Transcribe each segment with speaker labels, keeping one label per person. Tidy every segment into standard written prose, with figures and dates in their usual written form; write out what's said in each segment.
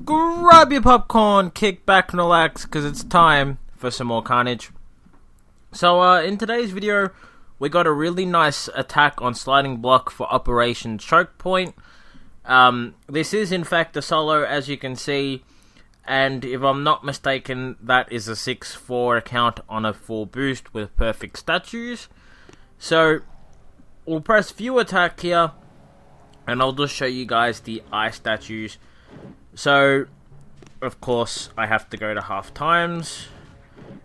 Speaker 1: grab your popcorn, kick back and relax, because it's time for some more Karnage. So, in today's video, we got a really nice attack on sliding block for Operation Choke Point. This is in fact a solo, as you can see, and if I'm not mistaken, that is a 6-4 account on a full boost with perfect statues. So, we'll press view attack here, and I'll just show you guys the eye statues. So, of course, I have to go to half times.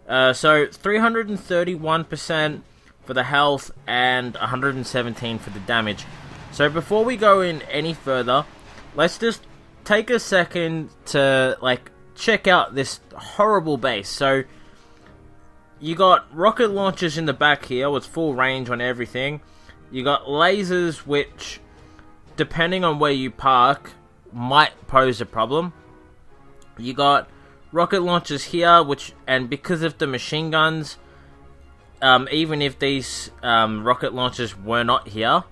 Speaker 1: So, 331% for the health and 117 for the damage. So, before we go in any further, let's just take a second to, check out this horrible base. So, you got rocket launchers in the back here with full range on everything. You got lasers which, depending on where you park, might pose a problem. You got rocket launchers here, and because of the machine guns, even if these rocket launchers were not here,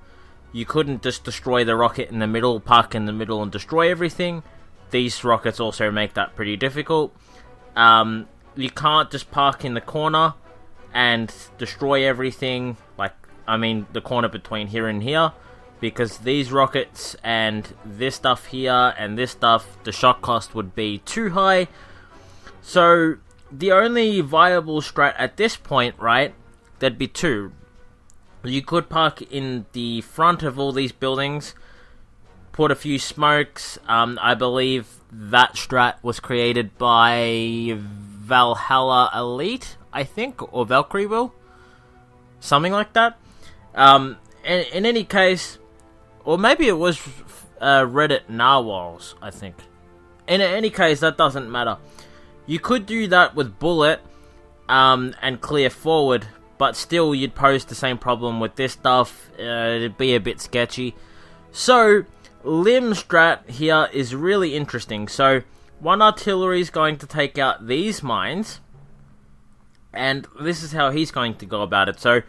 Speaker 1: you couldn't just destroy the rocket in the middle, park in the middle and destroy everything. These rockets also make that pretty difficult. You can't just park in the corner and destroy everything, the corner between here and here, because these rockets and this stuff here and this stuff, the shock cost would be too high. So, the only viable strat at this point, right, there'd be two. You could park in the front of all these buildings, put a few smokes. I believe that strat was created by Valhalla Elite, I think, or Valkyrie will, something like that. In any case, or maybe it was Reddit Narwhals, I think. In any case, that doesn't matter. You could do that with Bullet and clear forward, but still you'd pose the same problem with this stuff. It'd be a bit sketchy. So, Limb strat here is really interesting. So, one artillery is going to take out these mines, and this is how he's going to go about it. So,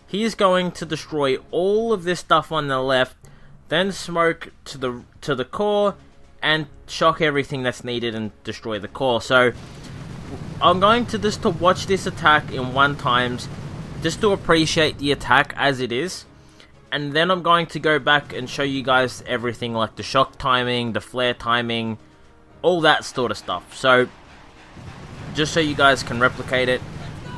Speaker 1: he's going to destroy all of this stuff on the left, then smoke to the core, and shock everything that's needed and destroy the core. So, I'm going to just watch this attack in 1 times, just to appreciate the attack as it is. And then I'm going to go back and show you guys everything, like the shock timing, the flare timing, all that sort of stuff. So, just so you guys can replicate it.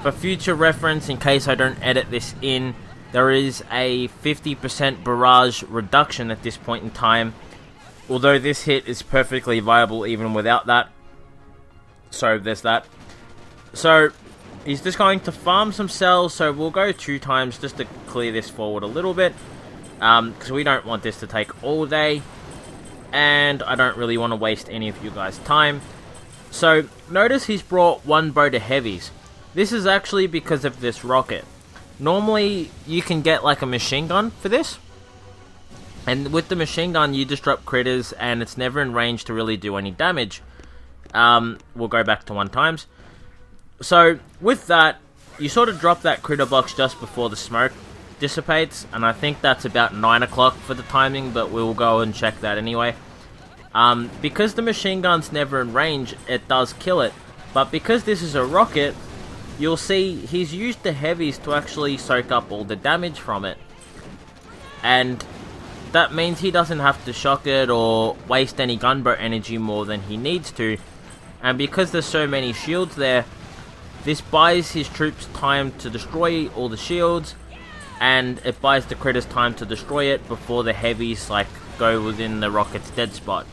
Speaker 1: For future reference, in case I don't edit this in, there is a 50% barrage reduction at this point in time. Although this hit is perfectly viable even without that. So, there's that. So, he's just going to farm some cells, so we'll go 2 times just to clear this forward a little bit. Because we don't want this to take all day. And I don't really want to waste any of you guys' time. So, notice he's brought 1 boat of heavies. This is actually because of this rocket. Normally, you can get a machine gun for this. And with the machine gun, you disrupt critters, and it's never in range to really do any damage. We'll go back to 1 times. So, with that, you sort of drop that critter box just before the smoke dissipates, and I think that's about 9 o'clock for the timing, but we'll go and check that anyway. Because the machine gun's never in range, it does kill it. But because this is a rocket, you'll see he's used the heavies to actually soak up all the damage from it. And that means he doesn't have to shock it or waste any gunboat energy more than he needs to. And because there's so many shields there, this buys his troops time to destroy all the shields, and it buys the critters time to destroy it before the heavies go within the rocket's dead spot.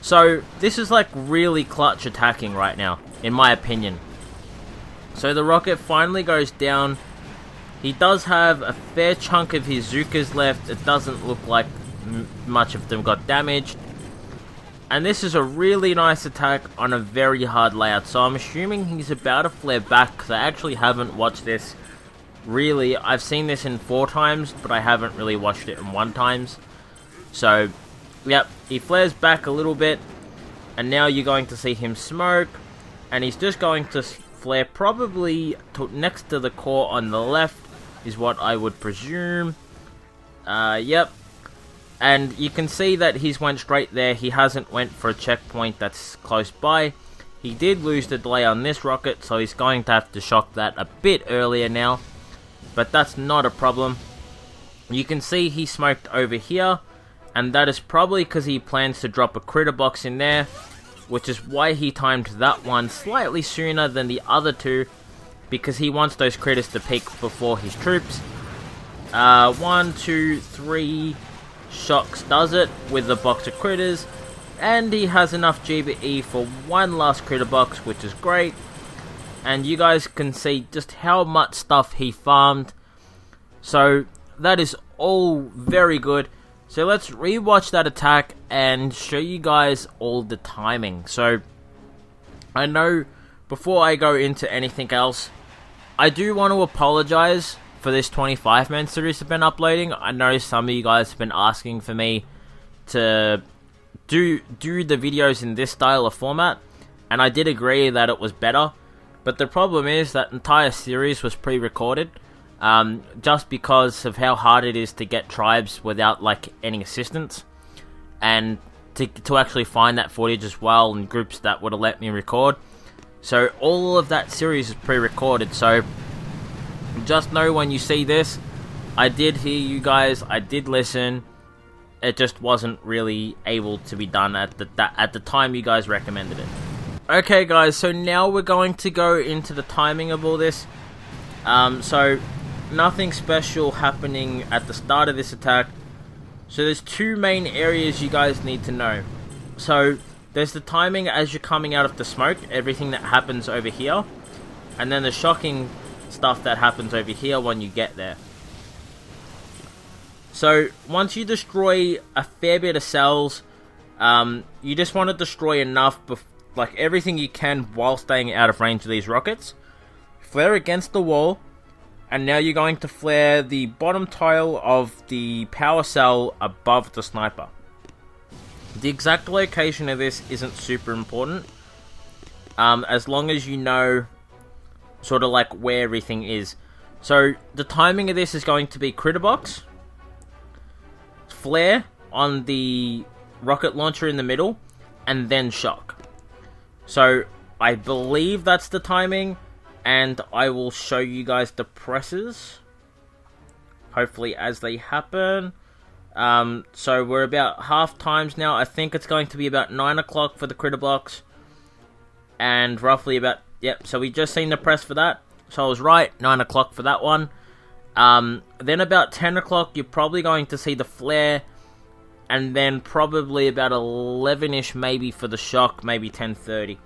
Speaker 1: So this is really clutch attacking right now, in my opinion. So the rocket finally goes down. He does have a fair chunk of his Zukas left. It doesn't look like much of them got damaged. And this is a really nice attack on a very hard layout. So I'm assuming he's about to flare back, because I actually haven't watched this. Really, I've seen this in 4 times, but I haven't really watched it in 1 times. So, yep, he flares back a little bit. And now you're going to see him smoke. And he's just going to flare probably next to the core on the left, is what I would presume. Yep. And you can see that he's went straight there. He hasn't went for a checkpoint that's close by. He did lose the delay on this rocket, so he's going to have to shock that a bit earlier now. But that's not a problem. You can see he smoked over here, and that is probably because he plans to drop a critter box in there, which is why he timed that one slightly sooner than the other two, because he wants those critters to peek before his troops. 1, 2, 3 shocks does it with a box of critters, and he has enough GBE for one last critter box, which is great. And you guys can see just how much stuff he farmed, so that is all very good. So let's rewatch that attack and show you guys all the timing. So I know before I go into anything else, I do want to apologize for this 25-man series I've been uploading. I know some of you guys have been asking for me to do the videos in this style of format, and I did agree that it was better. But the problem is that entire series was pre-recorded, just because of how hard it is to get tribes without like any assistance, and to actually find that footage as well in groups that would have let me record. So all of that series is pre-recorded, so just know when you see this, I did hear you guys, I did listen. It just wasn't really able to be done at the time you guys recommended it. Okay guys, so now we're going to go into the timing of all this. So nothing special happening at the start of this attack. So there's two main areas you guys need to know. So there's the timing as you're coming out of the smoke, everything that happens over here, and then the shocking stuff that happens over here when you get there. So once you destroy a fair bit of cells, you just want to destroy enough, like everything you can while staying out of range of these rockets. Flare against the wall, and now you're going to flare the bottom tile of the power cell above the sniper. The exact location of this isn't super important, as long as you know sort of like where everything is. So the timing of this is going to be critter box, flare on the rocket launcher in the middle, and then shock. So I believe that's the timing, and I will show you guys the presses hopefully as they happen. So we're about half times now. I think it's going to be about 9 o'clock for the critter box, and roughly about, yep, so we just seen the press for that, so I was right, 9 o'clock for that one. Then about 10 o'clock you're probably going to see the flare, and then probably about 11ish maybe for the shock, maybe 10:30.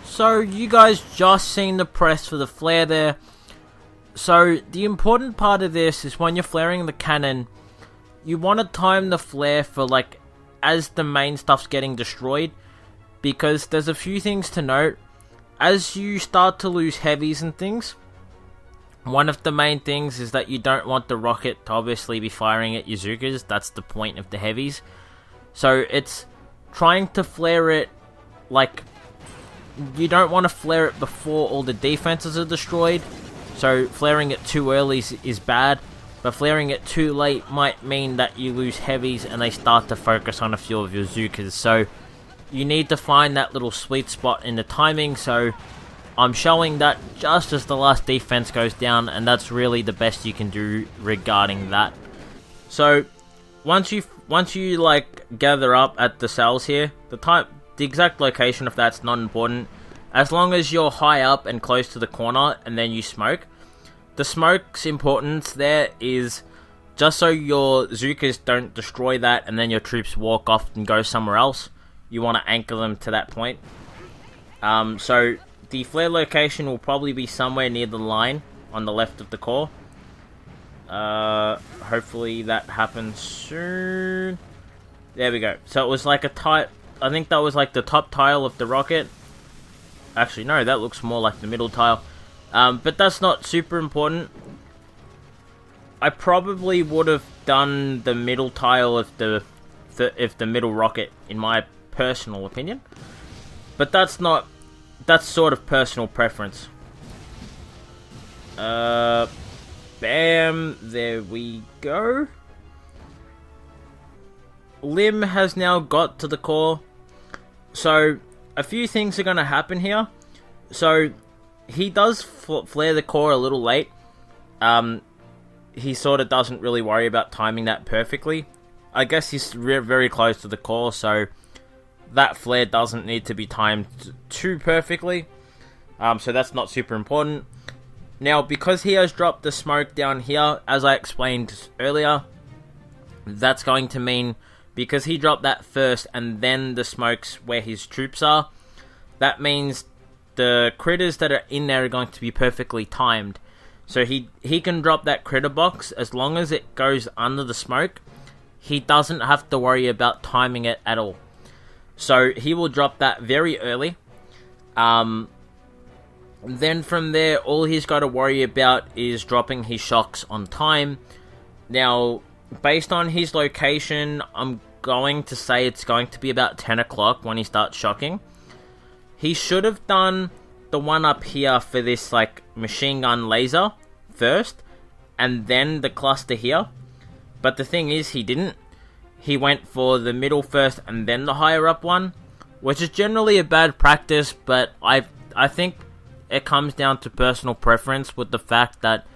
Speaker 1: So you guys just seen the press for the flare there. So the important part of this is when you're flaring the cannon, you want to time the flare for like as the main stuff's getting destroyed, because there's a few things to note. As you start to lose heavies and things, one of the main things is that you don't want the rocket to obviously be firing at your Zookas. That's the point of the heavies. So it's trying to flare it like, you don't want to flare it before all the defenses are destroyed. So flaring it too early is bad, but flaring it too late might mean that you lose heavies and they start to focus on a few of your Zookas. So you need to find that little sweet spot in the timing. So I'm showing that just as the last defense goes down, and that's really the best you can do regarding that. So once you like gather up at the cells here, the exact location of that's not important, as long as you're high up and close to the corner and then you smoke. The smoke's importance there is just so your Zookas don't destroy that and then your troops walk off and go somewhere else. You want to anchor them to that point. So the flare location will probably be somewhere near the line on the left of the core. Hopefully that happens soon. There we go. So it was like I think that was like the top tile of the rocket. Actually, no, that looks more like the middle tile. But that's not super important. I probably would have done the middle tile if the middle rocket, in my personal opinion. But that's sort of personal preference. Bam, there we go. Lim has now got to the core. So, a few things are going to happen here. So, he does flare the core a little late. He sort of doesn't really worry about timing that perfectly. I guess he's very close to the core, so that flare doesn't need to be timed too perfectly. So that's not super important. Now, because he has dropped the smoke down here, as I explained earlier, that's going to mean, because he dropped that first and then the smokes where his troops are, that means the critters that are in there are going to be perfectly timed. So he can drop that critter box as long as it goes under the smoke. He doesn't have to worry about timing it at all. So he will drop that very early. Then from there, all he's got to worry about is dropping his shocks on time. Now, based on his location, I'm going to say it's going to be about 10 o'clock when he starts shocking. He should have done the one up here for this like machine gun laser first, and then the cluster here. But the thing is, he didn't. He went for the middle first and then the higher up one, which is generally a bad practice, but I think it comes down to personal preference, with the fact that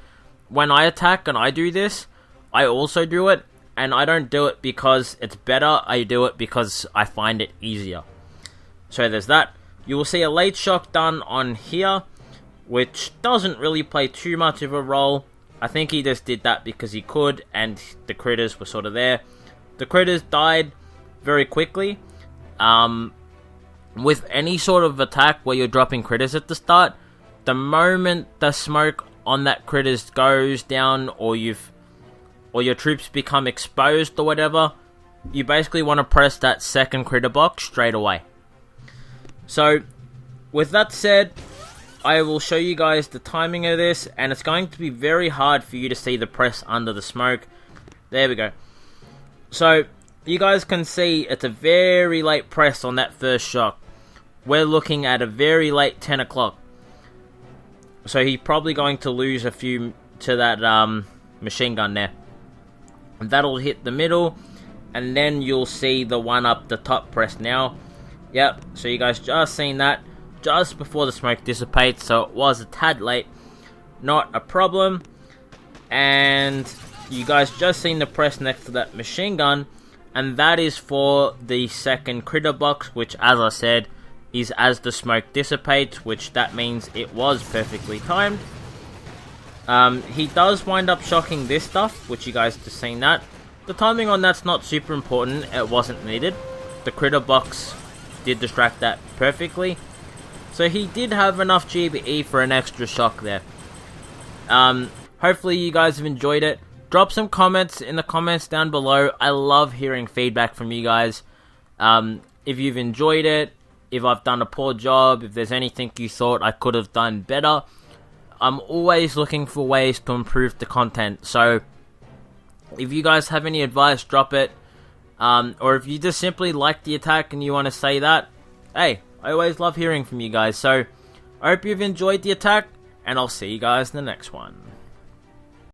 Speaker 1: when I attack and I do this, I also do it, and I don't do it because it's better, I do it because I find it easier. So there's that. You will see a late shock done on here, which doesn't really play too much of a role. I think he just did that because he could, and the critters were sort of there. The critters died very quickly. With any sort of attack where you're dropping critters at the start, the moment the smoke on that critters goes down, or your troops become exposed or whatever, you basically want to press that second critter box straight away. So, with that said, I will show you guys the timing of this, and it's going to be very hard for you to see the press under the smoke. There we go. So, you guys can see it's a very late press on that first shock. We're looking at a very late 10 o'clock. So he's probably going to lose a few to that machine gun there. And that'll hit the middle, and then you'll see the one up the top press now. Yep, so you guys just seen that just before the smoke dissipates, so it was a tad late. Not a problem. And you guys just seen the press next to that machine gun, and that is for the second critter box, which, as I said, is as the smoke dissipates, which that means it was perfectly timed. He does wind up shocking this stuff, which you guys just seen that. The timing on that's not super important, it wasn't needed. The critter box did distract that perfectly. So he did have enough GBE for an extra shock there. Hopefully you guys have enjoyed it. Drop some comments in the comments down below. I love hearing feedback from you guys. If you've enjoyed it, if I've done a poor job, if there's anything you thought I could have done better, I'm always looking for ways to improve the content. So, if you guys have any advice, drop it. Or if you just simply like the attack and you want to say that, hey, I always love hearing from you guys. So, I hope you've enjoyed the attack, and I'll see you guys in the next one.